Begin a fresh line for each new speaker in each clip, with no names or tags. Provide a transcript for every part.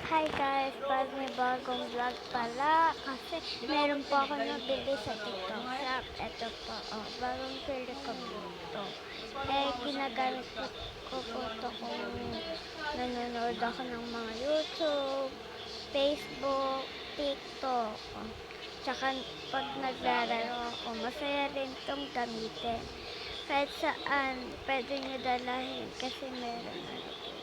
Hi guys, bagong vlog pala kasi meron po ako nabili sa TikTok shop. Ito po, bagong silicone to. Ginagamit ko po to kung nanonood ako ng mga YouTube, Facebook, TikTok. Tsaka pag naglalaro ako, masaya rin tong gamitin. Kahit saan, pwede nyo dalahin kasi meron ano po.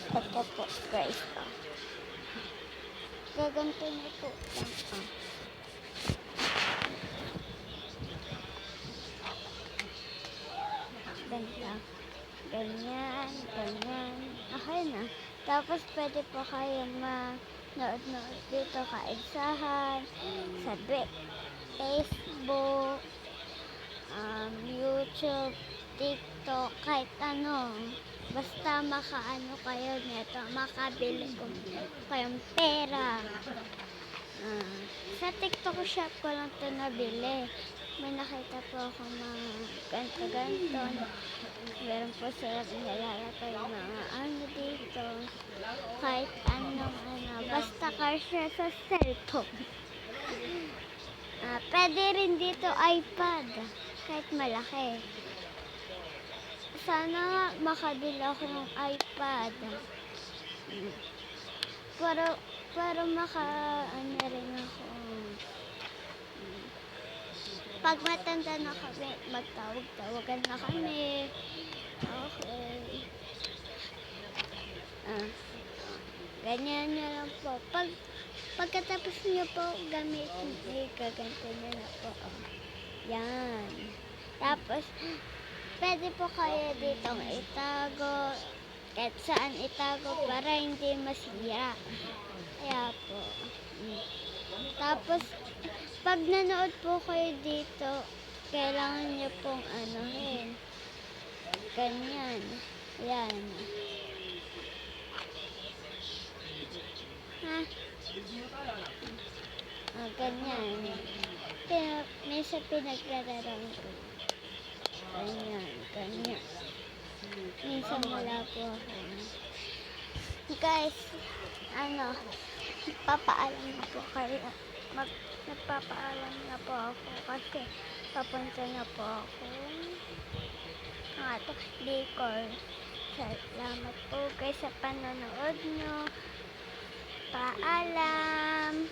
Ito po guys, gaganto na po yan, ganito, ganyan, ganyan, okay na. Tapos pwede po kayo manood dito kaigsahan, sa Facebook, YouTube, TikTok, kahit ano. Basta makaano kayo nito, makabili ko kayong pera. Sa TikTok shop ko lang ito nabili. May nakita po ako mga ganto-ganto. Meron po sila nilalagay mga ano dito. Kahit anong ano, basta kasya sa cellphone. Pwede rin dito iPad, kahit malaki. Sana nga makabili ako ng iPad. Pero ano rin ako. Pag matanda na kami, magtawag-tawagan na kami. Okay. Ganyan na lang po. Pagkatapos niyo po gamitin, gaganto nyo na po. Yan. Tapos, pwede po kayo ditong itago, kahit saan itago para hindi masira. Kaya po. Tapos, pag nanood po kayo dito, kailangan nyo pong anuhin. Ganyan. Yan. Ganyan. Kaya, minsan pinaglalarawan ko. Ganyan. Minsan wala po ako. Guys, papaalam na po kayo. Nagpapaalam na po ako kasi papunta na po ako. Bicol. Salamat po guys sa panonood nyo. Paalam.